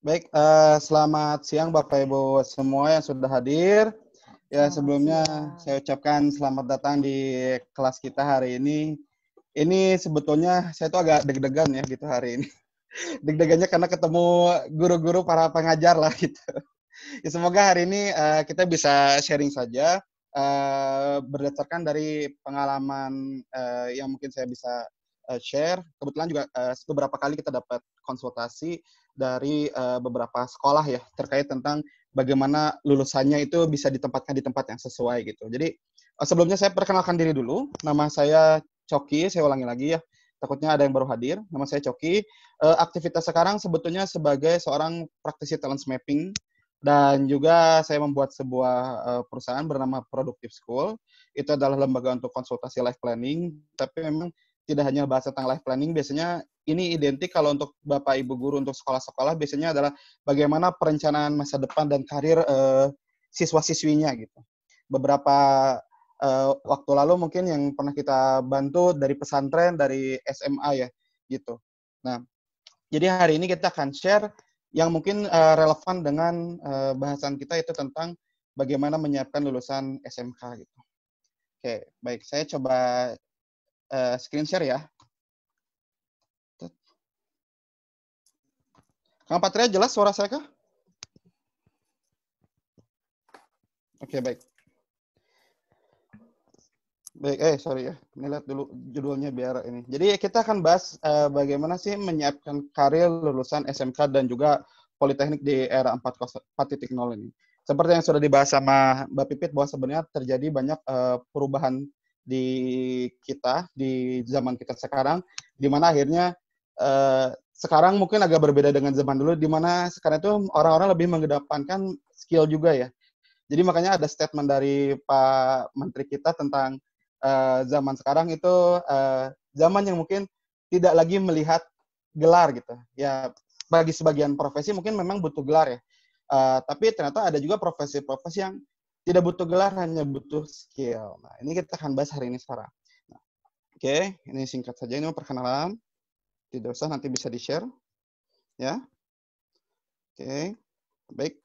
Baik, selamat siang Bapak Ibu semua yang sudah hadir. Ya, Selamat sebelumnya siang. saya ucapkan selamat datang di kelas kita hari ini. Ini sebetulnya saya tuh agak deg-degan ya gitu hari ini. Deg-degannya karena ketemu guru-guru para pengajar lah gitu. Ya, semoga hari ini kita bisa sharing saja berdasarkan dari pengalaman yang mungkin saya bisa share. Kebetulan juga beberapa kali kita dapat konsultasi dari beberapa sekolah ya terkait tentang bagaimana lulusannya itu bisa ditempatkan di tempat yang sesuai gitu. Jadi sebelumnya saya perkenalkan diri dulu. Nama saya Coki, saya ulangi lagi ya. Takutnya ada yang baru hadir. Nama saya Coki. Aktivitas sekarang sebetulnya sebagai seorang praktisi talent mapping dan juga saya membuat sebuah perusahaan bernama Productive School. Itu adalah lembaga untuk konsultasi life planning, tapi memang tidak hanya bahas tentang life planning, biasanya ini identik kalau untuk Bapak Ibu guru untuk sekolah-sekolah biasanya adalah bagaimana perencanaan masa depan dan karir siswa-siswinya gitu. Beberapa waktu lalu mungkin yang pernah kita bantu dari pesantren, dari SMA ya gitu. Nah, jadi hari ini kita akan share yang mungkin relevan dengan bahasan kita itu tentang bagaimana menyiapkan lulusan SMK gitu. Oke, baik. Saya coba screen share ya. Kang Patria, jelas suara saya kah? Oke, baik. Baik, sorry ya. Ini lihat dulu judulnya biar ini. Jadi kita akan bahas bagaimana sih menyiapkan karir lulusan SMK dan juga Politeknik di era 4.0 ini. Seperti yang sudah dibahas sama Mbak Pipit bahwa sebenarnya terjadi banyak perubahan di kita, di zaman kita sekarang, di mana akhirnya sekarang mungkin agak berbeda dengan zaman dulu, di mana sekarang itu orang-orang lebih mengedepankan skill juga ya. Jadi makanya ada statement dari Pak Menteri kita tentang zaman sekarang itu zaman yang mungkin tidak lagi melihat gelar gitu. Ya bagi sebagian profesi mungkin memang butuh gelar ya. Tapi ternyata ada juga profesi-profesi yang tidak butuh gelar, hanya butuh skill. Nah, ini kita akan bahas hari ini sekarang. Nah, Oke, ini singkat saja, ini perkenalan. Tidak usah, nanti bisa di-share. Ya, oke. Baik.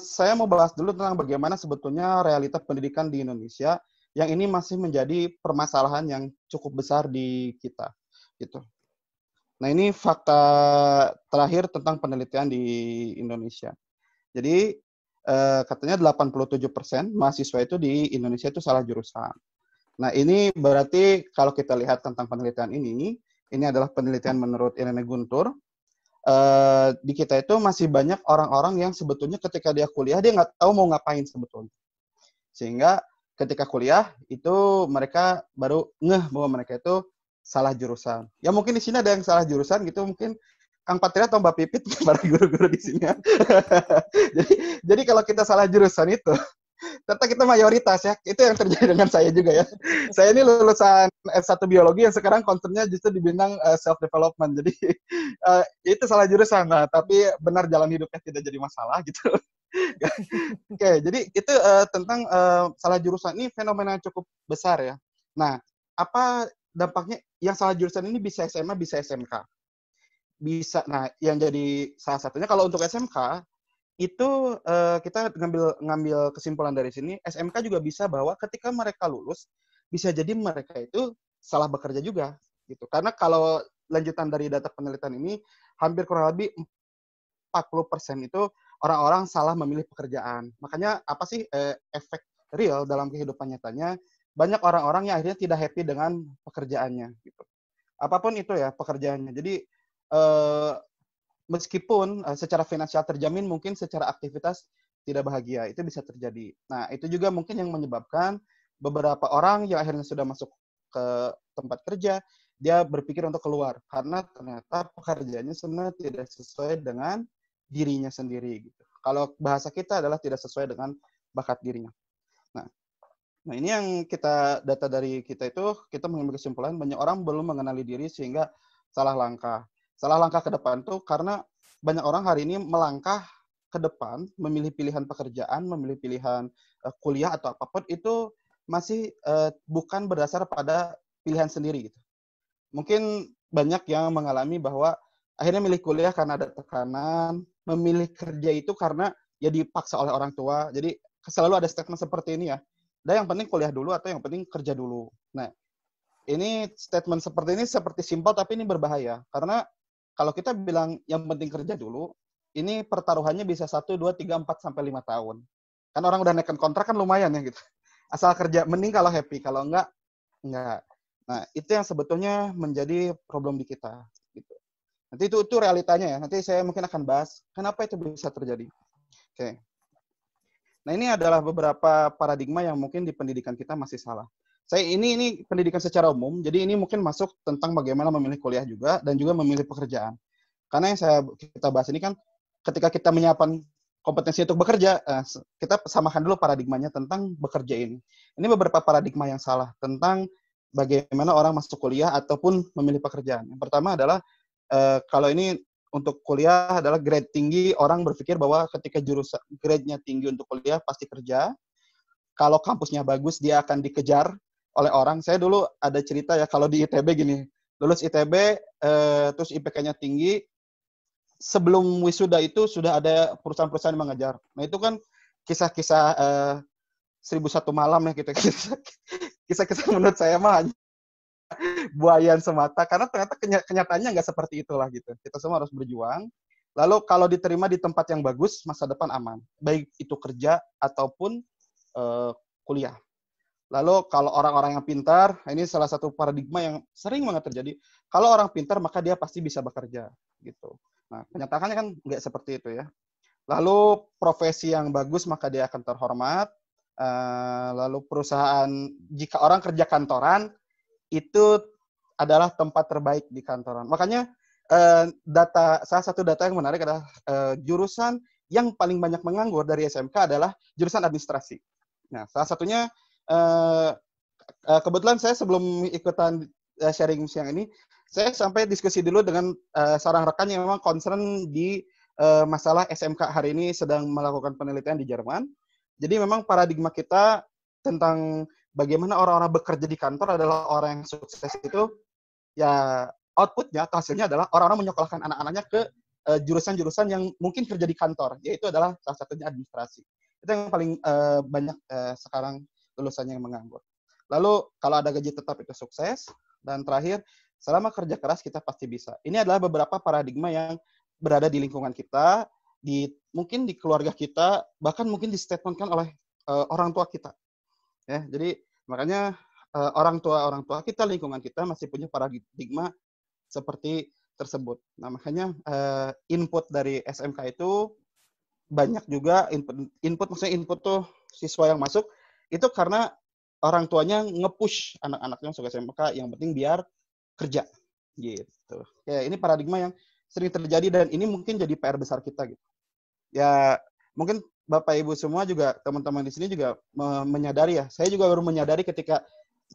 Saya mau bahas dulu tentang bagaimana sebetulnya realitas pendidikan di Indonesia yang ini masih menjadi permasalahan yang cukup besar di kita, gitu. Nah, ini fakta terakhir tentang penelitian di Indonesia. Jadi, katanya 87% mahasiswa itu di Indonesia itu salah jurusan. Nah, ini berarti kalau kita lihat tentang penelitian ini adalah penelitian menurut Irene Guntur. Di kita itu masih banyak orang-orang yang sebetulnya ketika dia kuliah, dia nggak tahu mau ngapain sebetulnya. Sehingga ketika kuliah, itu mereka baru ngeh bahwa mereka itu salah jurusan. Ya mungkin di sini ada yang salah jurusan gitu, mungkin Kang Patria atau Mbak Pipit para guru-guru di sini. jadi kalau kita salah jurusan itu, ternyata kita mayoritas ya. Itu yang terjadi dengan saya juga ya. Saya ini lulusan S1 biologi yang sekarang concernnya justru di bidang self development. Jadi itu salah jurusan. Nah, tapi benar jalan hidupnya tidak jadi masalah gitu. Oke, jadi itu tentang salah jurusan ini fenomena yang cukup besar ya. Nah, apa dampaknya yang salah jurusan ini bisa SMA, bisa SMK. Bisa. Nah, yang jadi salah satunya kalau untuk SMK itu kita ngambil kesimpulan dari sini, SMK juga bisa bahwa ketika mereka lulus, bisa jadi mereka itu salah bekerja juga, gitu. Karena kalau lanjutan dari data penelitian ini, hampir kurang lebih 40% itu orang-orang salah memilih pekerjaan. Makanya apa sih efek real dalam kehidupan nyatanya, banyak orang-orang yang akhirnya tidak happy dengan pekerjaannya, gitu. Apapun itu ya pekerjaannya. Jadi eh, meskipun secara finansial terjamin, mungkin secara aktivitas tidak bahagia. Itu bisa terjadi. Nah, itu juga mungkin yang menyebabkan beberapa orang yang akhirnya sudah masuk ke tempat kerja, dia berpikir untuk keluar. Karena ternyata pekerjaannya sebenarnya tidak sesuai dengan dirinya sendiri. Gitu. Kalau bahasa kita adalah tidak sesuai dengan bakat dirinya. Nah, Nah, ini yang data dari kita itu, kita mengambil kesimpulan banyak orang belum mengenali diri sehingga salah langkah. Salah langkah ke depan tuh karena banyak orang hari ini melangkah ke depan, memilih pilihan pekerjaan, memilih pilihan kuliah atau apapun itu masih bukan berdasar pada pilihan sendiri gitu. Mungkin banyak yang mengalami bahwa akhirnya milih kuliah karena ada tekanan, memilih kerja itu karena ya dipaksa oleh orang tua. Jadi selalu ada statement seperti ini ya. Dan yang penting kuliah dulu atau yang penting kerja dulu. Nah, ini statement seperti ini seperti simpel tapi ini berbahaya. Karena kalau kita bilang yang penting kerja dulu, ini pertaruhannya bisa 1, 2, 3, 4, sampai 5 tahun. Kan orang udah naikkan kontrak kan lumayan ya gitu. Asal kerja, mending kalau happy. Kalau enggak. Nah, itu yang sebetulnya menjadi problem di kita. Gitu. Nanti itu realitanya ya. Nanti saya mungkin akan bahas kenapa itu bisa terjadi. Oke. Nah, ini adalah beberapa paradigma yang mungkin di pendidikan kita masih salah. Saya ini pendidikan secara umum, jadi ini mungkin masuk tentang bagaimana memilih kuliah juga dan juga memilih pekerjaan. Karena yang kita bahas ini kan ketika kita menyiapkan kompetensi untuk bekerja, kita samakan dulu paradigmanya tentang bekerja ini. Ini beberapa paradigma yang salah tentang bagaimana orang masuk kuliah ataupun memilih pekerjaan. Yang pertama adalah kalau ini untuk kuliah adalah grade tinggi, orang berpikir bahwa ketika jurusan grade-nya tinggi untuk kuliah pasti kerja. Kalau kampusnya bagus dia akan dikejar oleh orang. Saya dulu ada cerita ya kalau di ITB gini, lulus ITB terus IPK-nya tinggi, sebelum wisuda itu sudah ada perusahaan-perusahaan yang mengejar. Nah itu kan kisah-kisah 1001 malam ya gitu. Kisah-kisah menurut saya mah buayan semata karena ternyata kenyataannya nggak seperti itulah gitu. Kita semua harus berjuang. Lalu kalau diterima di tempat yang bagus, masa depan aman. Baik itu kerja ataupun kuliah. Lalu kalau orang-orang yang pintar, ini salah satu paradigma yang sering banget terjadi. Kalau orang pintar maka dia pasti bisa bekerja gitu. Nah, kenyataannya kan nggak seperti itu ya. Lalu profesi yang bagus maka dia akan terhormat. Lalu perusahaan, jika orang kerja kantoran, itu adalah tempat terbaik di kantoran. Makanya salah satu data yang menarik adalah jurusan yang paling banyak menganggur dari SMK adalah jurusan administrasi. Nah, salah satunya kebetulan saya sebelum ikutan sharing siang ini, saya sampai diskusi dulu dengan seorang rekan yang memang concern di masalah SMK hari ini sedang melakukan penelitian di Jerman. Jadi memang paradigma kita tentang bagaimana orang-orang bekerja di kantor adalah orang yang sukses itu, ya outputnya atau hasilnya adalah orang-orang menyekolahkan anak-anaknya ke jurusan-jurusan yang mungkin kerja di kantor, yaitu adalah salah satunya administrasi. Itu yang paling banyak sekarang lulusannya yang menganggur. Lalu kalau ada gaji tetap itu sukses. Dan terakhir, selama kerja keras kita pasti bisa. Ini adalah beberapa paradigma yang berada di lingkungan kita, mungkin di keluarga kita, bahkan mungkin distatementkan oleh orang tua kita. Ya, jadi makanya orang tua kita, lingkungan kita masih punya paradigma seperti tersebut. Nah, makanya input dari SMK itu banyak juga maksudnya input tuh siswa yang masuk itu karena orang tuanya nge-push anak-anaknya masuk SMK, yang penting biar kerja gitu. Ya, ini paradigma yang sering terjadi dan ini mungkin jadi PR besar kita gitu. Ya, mungkin Bapak Ibu semua juga, teman-teman di sini juga menyadari ya. Saya juga baru menyadari ketika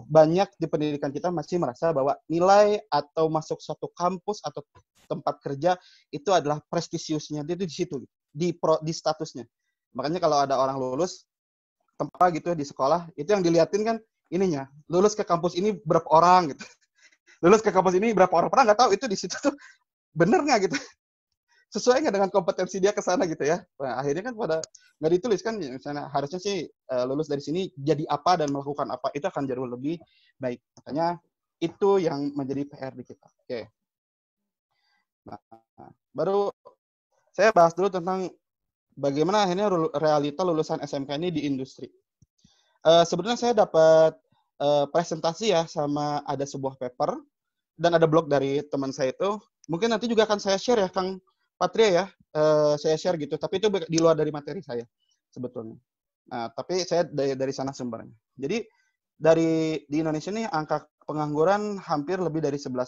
banyak di pendidikan kita masih merasa bahwa nilai atau masuk suatu kampus atau tempat kerja itu adalah prestisiusnya, dia itu di situ, di statusnya. Makanya kalau ada orang lulus tempat gitu di sekolah, itu yang diliatin kan ininya, lulus ke kampus ini berapa orang gitu. Lulus ke kampus ini berapa orang, pernah nggak tahu itu di situ tuh bener nggak gitu. Sesuai nggak dengan kompetensi dia ke sana gitu ya. Nah, akhirnya kan pada nggak ditulis kan, misalnya harusnya sih lulus dari sini jadi apa dan melakukan apa, itu akan jauh lebih baik. Makanya itu yang menjadi PR di kita. Oke. Nah, baru saya bahas dulu tentang bagaimana akhirnya realita lulusan SMK ini di industri. Sebenarnya saya dapat presentasi ya sama ada sebuah paper dan ada blog dari teman saya itu. Mungkin nanti juga akan saya share ya, Kang Patria ya. Saya share gitu, tapi itu di luar dari materi saya sebetulnya. Nah, tapi saya dari sana sumbernya. Jadi di Indonesia ini angka pengangguran hampir lebih dari 11%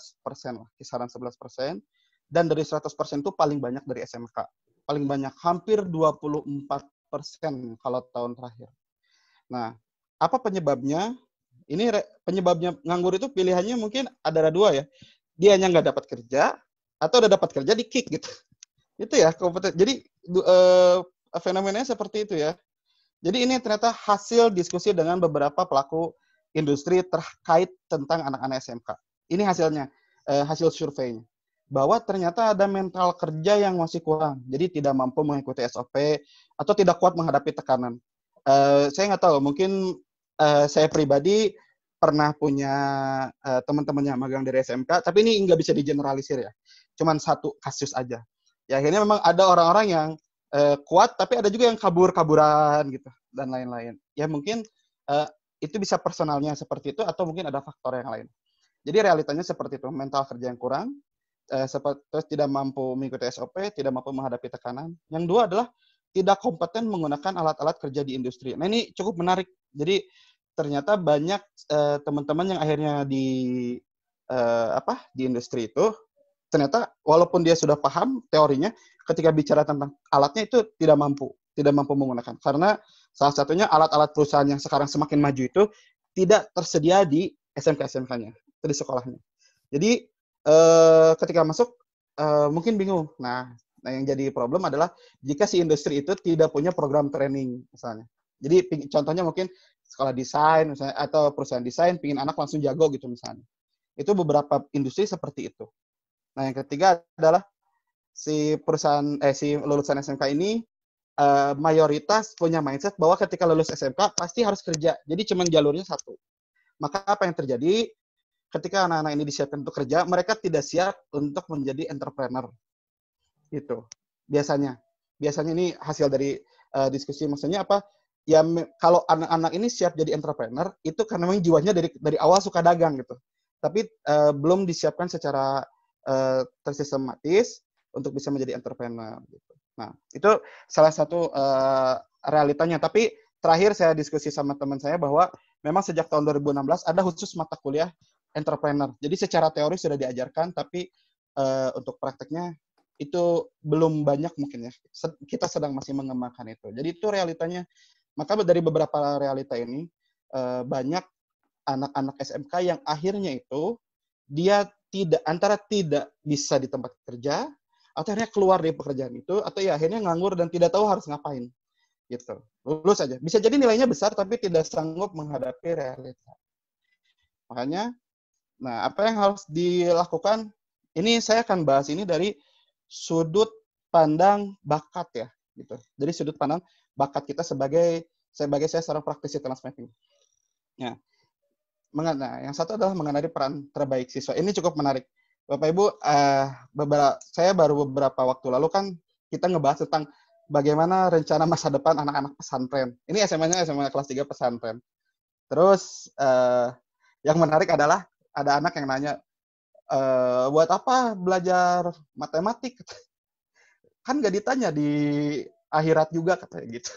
lah, kisaran 11%. Dan dari 100% itu paling banyak dari SMK. Paling banyak, hampir 24% kalau tahun terakhir. Nah, apa penyebabnya? Ini penyebabnya nganggur itu pilihannya mungkin ada dua ya. Dia hanya nggak dapat kerja, atau udah dapat kerja di kick gitu. Itu ya, kompeten. Jadi fenomenanya seperti itu ya. Jadi ini ternyata hasil diskusi dengan beberapa pelaku industri terkait tentang anak-anak SMK. Ini hasilnya, hasil surveinya. bahwa ternyata ada mental kerja yang masih kurang. Jadi tidak mampu mengikuti SOP atau tidak kuat menghadapi tekanan. Saya nggak tahu, mungkin saya pribadi pernah punya teman-teman yang magang dari SMK, tapi ini nggak bisa digeneralisir ya. Cuman satu kasus aja. Ya akhirnya memang ada orang-orang yang kuat, tapi ada juga yang kabur-kaburan gitu dan lain-lain. Ya mungkin itu bisa personalnya seperti itu, atau mungkin ada faktor yang lain. Jadi realitanya seperti itu, mental kerja yang kurang, terus tidak mampu mengikuti SOP, tidak mampu menghadapi tekanan. Yang dua adalah tidak kompeten menggunakan alat-alat kerja di industri. Nah ini cukup menarik. Jadi ternyata banyak teman-teman yang akhirnya di industri itu, ternyata walaupun dia sudah paham teorinya, ketika bicara tentang alatnya itu tidak mampu menggunakan. Karena salah satunya alat-alat perusahaan yang sekarang semakin maju itu tidak tersedia di SMK-SMK-nya, di sekolahnya. Jadi ketika masuk mungkin bingung. Nah, yang jadi problem adalah jika si industri itu tidak punya program training misalnya. Jadi contohnya mungkin sekolah desain misalnya, atau perusahaan desain pingin anak langsung jago gitu misalnya. Itu beberapa industri seperti itu. Nah, yang ketiga adalah si lulusan SMK ini mayoritas punya mindset bahwa ketika lulus SMK pasti harus kerja. Jadi cuma jalurnya satu. Maka apa yang terjadi ketika anak-anak ini disiapkan untuk kerja, mereka tidak siap untuk menjadi entrepreneur. Gitu. Biasanya ini hasil dari diskusi. Maksudnya apa? Ya kalau anak-anak ini siap jadi entrepreneur itu karena memang jiwanya dari awal suka dagang gitu. Tapi belum disiapkan secara tersistematis untuk bisa menjadi entrepreneur gitu. Nah, itu salah satu realitanya. Tapi terakhir saya diskusi sama teman saya bahwa memang sejak tahun 2016 ada khusus mata kuliah entrepreneur. Jadi secara teori sudah diajarkan, tapi untuk prakteknya itu belum banyak mungkin ya. Kita sedang masih mengembangkan itu. Jadi itu realitanya. Maka dari beberapa realita ini banyak anak-anak SMK yang akhirnya itu dia tidak bisa di tempat kerja, atau akhirnya keluar dari pekerjaan itu, atau ya akhirnya nganggur dan tidak tahu harus ngapain gitu. Lulus aja. Bisa jadi nilainya besar tapi tidak sanggup menghadapi realita. Makanya, nah apa yang harus dilakukan? Ini saya akan bahas ini dari sudut pandang bakat ya, gitu. Dari sudut pandang bakat kita sebagai saya seorang praktisi transmapping. Nah, yang satu adalah mengenai peran terbaik siswa. Ini cukup menarik. Bapak Ibu, saya baru beberapa waktu lalu kan kita ngebahas tentang bagaimana rencana masa depan anak-anak pesantren. Ini SMA-nya SMA kelas 3 pesantren. Terus yang menarik adalah ada anak yang nanya, buat apa belajar matematik? Kan nggak ditanya di akhirat juga katanya gitu.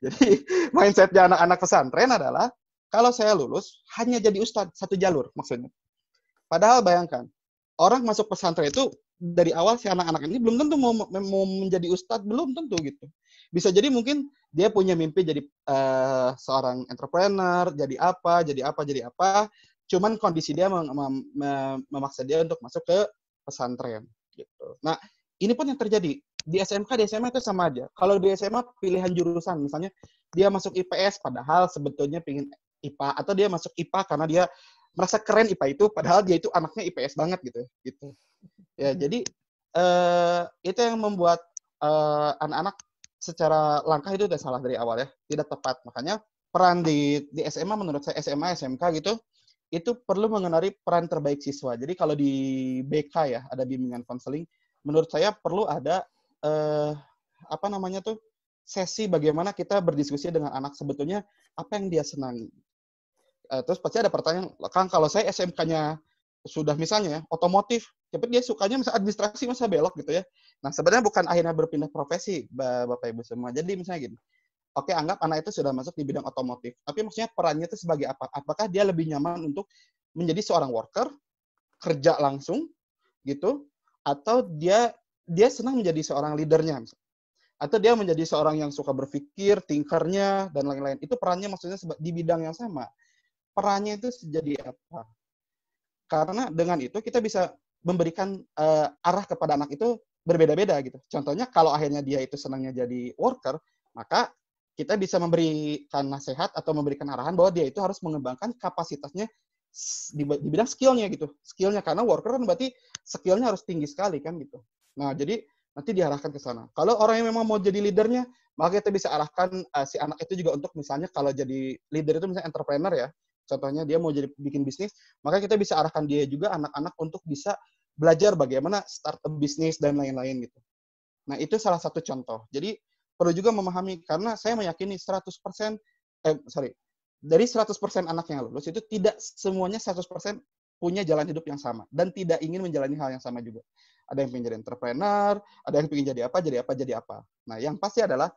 Jadi mindsetnya anak-anak pesantren adalah kalau saya lulus hanya jadi ustadz, satu jalur maksudnya. Padahal bayangkan, orang masuk pesantren itu dari awal si anak-anak ini belum tentu mau menjadi ustadz, belum tentu gitu. Bisa jadi mungkin dia punya mimpi jadi seorang entrepreneur, jadi apa. Cuman kondisi dia memaksa dia untuk masuk ke pesantren gitu. Nah, ini pun yang terjadi di SMK, di SMA itu sama aja. Kalau di SMA pilihan jurusan, misalnya dia masuk IPS padahal sebetulnya pingin IPA, atau dia masuk IPA karena dia merasa keren IPA itu, padahal dia itu anaknya IPS banget gitu. Ya, jadi itu yang membuat anak-anak secara langkah itu udah salah dari awal ya, tidak tepat. Makanya peran di SMA menurut saya, SMA, SMK gitu, itu perlu mengenali peran terbaik siswa. Jadi kalau di BK ya, ada bimbingan konseling, menurut saya perlu ada sesi bagaimana kita berdiskusi dengan anak sebetulnya apa yang dia senangi. Terus pasti ada pertanyaan, Kang, kalau saya SMK-nya sudah misalnya otomotif, tapi dia sukanya misalnya administrasi, masa belok gitu ya. Nah, sebenarnya bukan akhirnya berpindah profesi, Bapak Ibu semua. Jadi misalnya gini, oke, anggap anak itu sudah masuk di bidang otomotif, tapi maksudnya perannya itu sebagai apa? Apakah dia lebih nyaman untuk menjadi seorang worker, kerja langsung gitu, atau dia senang menjadi seorang leadernya, atau dia menjadi seorang yang suka berpikir, thinkernya, dan lain-lain. Itu perannya maksudnya di bidang yang sama. Perannya itu jadi apa? Karena dengan itu kita bisa memberikan arah kepada anak itu berbeda-beda gitu. Contohnya kalau akhirnya dia itu senangnya jadi worker, maka kita bisa memberikan nasihat atau memberikan arahan bahwa dia itu harus mengembangkan kapasitasnya di bidang skillnya gitu. Skillnya karena worker kan berarti skillnya harus tinggi sekali kan gitu. Nah, jadi nanti diarahkan ke sana. Kalau orang yang memang mau jadi leadernya, maka kita bisa arahkan si anak itu juga untuk misalnya kalau jadi leader itu misalnya entrepreneur ya. Contohnya dia mau jadi bikin bisnis, maka kita bisa arahkan dia juga anak-anak untuk bisa belajar bagaimana startup bisnis dan lain-lain gitu. Nah, itu salah satu contoh. Jadi perlu juga memahami karena saya meyakini 100% dari 100% anak yang lulus itu tidak semuanya 100% punya jalan hidup yang sama dan tidak ingin menjalani hal yang sama juga. Ada yang pengen jadi entrepreneur, ada yang pengen jadi apa. Nah, yang pasti adalah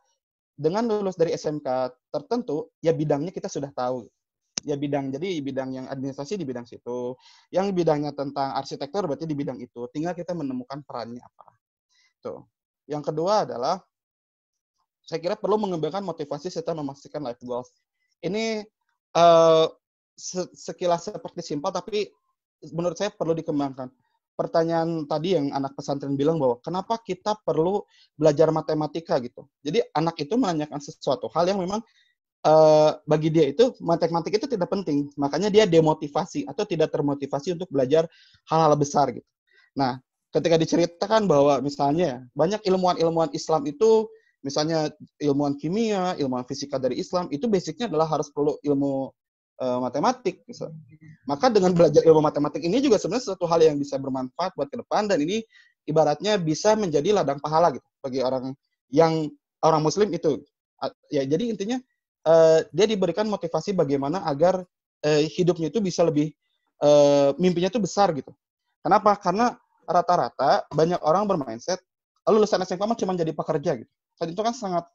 dengan lulus dari SMK tertentu, ya bidangnya kita sudah tahu. Ya jadi bidang yang administrasi di bidang situ, yang bidangnya tentang arsitektur berarti di bidang itu. Tinggal kita menemukan perannya apa. Tuh. Yang kedua adalah saya kira perlu mengembangkan motivasi serta memastikan life goals. Ini sekilas seperti simpel, tapi menurut saya perlu dikembangkan. Pertanyaan tadi yang anak pesantren bilang bahwa kenapa kita perlu belajar matematika gitu. Jadi anak itu menanyakan sesuatu hal yang memang bagi dia itu matematik itu tidak penting. Makanya dia demotivasi atau tidak termotivasi untuk belajar hal-hal besar gitu. Nah, ketika diceritakan bahwa misalnya banyak ilmuwan-ilmuwan Islam itu misalnya ilmuwan kimia, ilmuwan fisika dari Islam, itu basicnya adalah harus perlu ilmu matematik. Misalnya. Maka dengan belajar ilmu matematik ini juga sebenarnya suatu hal yang bisa bermanfaat buat ke depan, dan ini ibaratnya bisa menjadi ladang pahala gitu bagi orang Muslim itu. Ya, jadi intinya dia diberikan motivasi bagaimana agar hidupnya itu bisa lebih, mimpinya itu besar gitu. Kenapa? Karena rata-rata banyak orang bermindset, lulusan SMK mah cuma jadi pekerja gitu. Dan itu kan sangat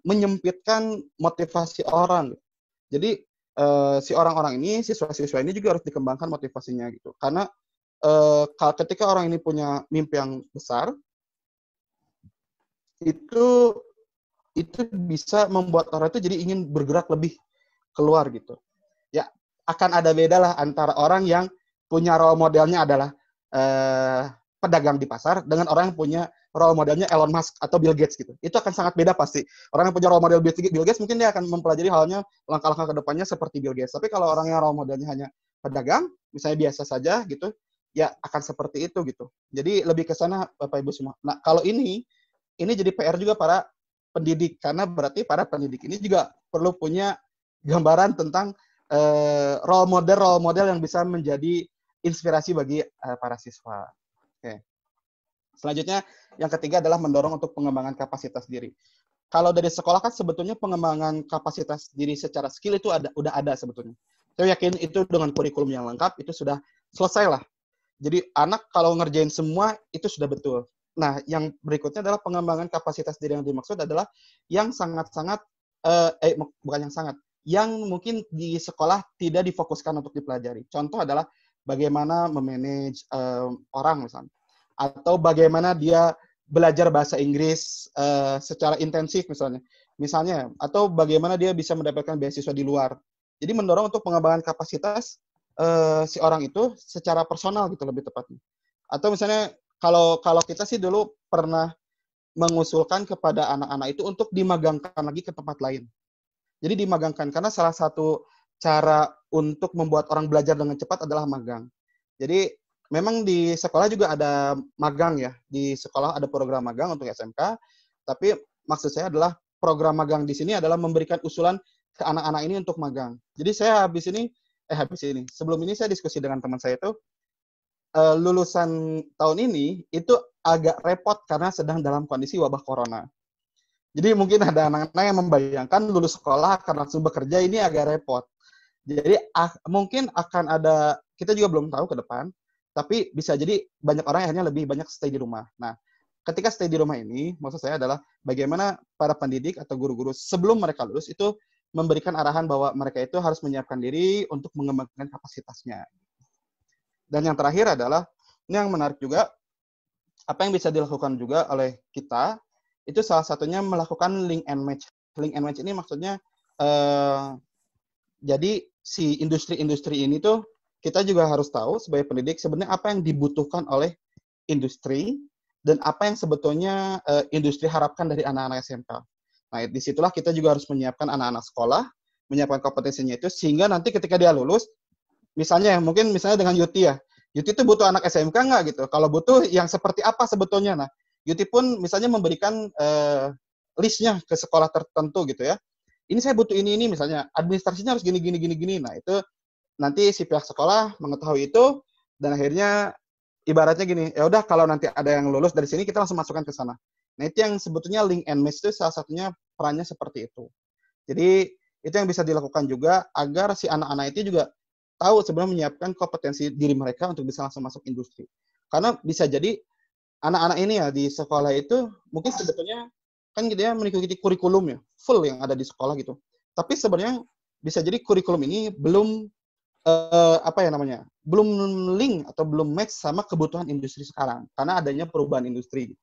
menyempitkan motivasi orang. Jadi si orang-orang ini, siswa-siswa ini juga harus dikembangkan motivasinya gitu. Karena ketika orang ini punya mimpi yang besar, itu bisa membuat orang itu jadi ingin bergerak lebih keluar gitu. Ya, akan ada beda lah antara orang yang punya role modelnya adalah pedagang di pasar dengan orang yang punya role modelnya Elon Musk atau Bill Gates gitu. Itu akan sangat beda pasti. Orang yang punya role model Bill Gates mungkin dia akan mempelajari halnya langkah-langkah ke depannya seperti Bill Gates. Tapi kalau orang yang role modelnya hanya pedagang, misalnya biasa saja gitu, ya akan seperti itu gitu. Jadi lebih ke sana Bapak Ibu semua. Nah, kalau ini jadi PR juga para pendidik, karena berarti para pendidik ini juga perlu punya gambaran tentang role model yang bisa menjadi inspirasi bagi para siswa. Oke. Selanjutnya, yang ketiga adalah mendorong untuk pengembangan kapasitas diri. Kalau dari sekolah kan sebetulnya pengembangan kapasitas diri secara skill itu udah ada sebetulnya. Saya yakin itu dengan kurikulum yang lengkap itu sudah selesai lah. Jadi anak kalau ngerjain semua itu sudah betul. Nah, yang berikutnya adalah pengembangan kapasitas diri yang dimaksud adalah yang sangat-sangat, yang mungkin di sekolah tidak difokuskan untuk dipelajari. Contoh adalah bagaimana memanage orang misalnya. Atau bagaimana dia belajar bahasa Inggris secara intensif misalnya, atau bagaimana dia bisa mendapatkan beasiswa di luar. Jadi mendorong untuk pengembangan kapasitas si orang itu secara personal gitu lebih tepatnya. Atau misalnya kalau kita sih dulu pernah mengusulkan kepada anak-anak itu untuk dimagangkan lagi ke tempat lain. Jadi dimagangkan karena salah satu cara untuk membuat orang belajar dengan cepat adalah magang. Jadi memang di sekolah juga ada magang ya. Di sekolah ada program magang untuk SMK, tapi maksud saya adalah program magang di sini adalah memberikan usulan ke anak-anak ini untuk magang. Jadi saya sebelum ini saya diskusi dengan teman saya itu, lulusan tahun ini itu agak repot karena sedang dalam kondisi wabah corona. Jadi mungkin ada anak-anak yang membayangkan lulus sekolah akan langsung bekerja, ini agak repot. Jadi mungkin akan ada, kita juga belum tahu ke depan, tapi bisa jadi banyak orang yang hanya lebih banyak stay di rumah. Nah, ketika stay di rumah ini, maksud saya adalah bagaimana para pendidik atau guru-guru sebelum mereka lulus itu memberikan arahan bahwa mereka itu harus menyiapkan diri untuk mengembangkan kapasitasnya. Dan yang terakhir adalah, ini yang menarik juga, apa yang bisa dilakukan juga oleh kita, itu salah satunya melakukan link and match. Link and match ini maksudnya, jadi si industri-industri ini tuh, kita juga harus tahu sebagai pendidik sebenarnya apa yang dibutuhkan oleh industri dan apa yang sebetulnya industri harapkan dari anak-anak SMK. Nah, disitulah kita juga harus menyiapkan anak-anak sekolah, menyiapkan kompetensinya itu, sehingga nanti ketika dia lulus, misalnya mungkin misalnya dengan Yuti ya. Yuti itu butuh anak SMK nggak gitu? Kalau butuh yang seperti apa sebetulnya? Nah, Yuti pun misalnya memberikan listnya ke sekolah tertentu gitu ya. Ini saya butuh ini misalnya administrasinya harus gini gini gini gini. Nah, itu nanti si pihak sekolah mengetahui itu dan akhirnya ibaratnya gini, ya udah kalau nanti ada yang lulus dari sini kita langsung masukkan ke sana. Nah, itu yang sebetulnya link and match itu salah satunya perannya seperti itu. Jadi itu yang bisa dilakukan juga agar si anak-anak itu juga tahu sebelum menyiapkan kompetensi diri mereka untuk bisa langsung masuk industri. Karena bisa jadi anak-anak ini ya di sekolah itu mungkin sebetulnya kan dia mengikuti kurikulum ya, full yang ada di sekolah gitu. Tapi sebenarnya bisa jadi kurikulum ini belum apa ya namanya, belum link atau belum match sama kebutuhan industri sekarang karena adanya perubahan industri.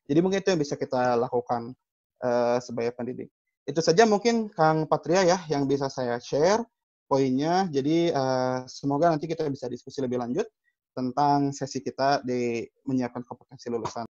Jadi mungkin itu yang bisa kita lakukan sebagai pendidik. Itu saja mungkin Kang Patria ya yang bisa saya share poinnya. Jadi semoga nanti kita bisa diskusi lebih lanjut tentang sesi kita di menyiapkan kompetensi lulusan.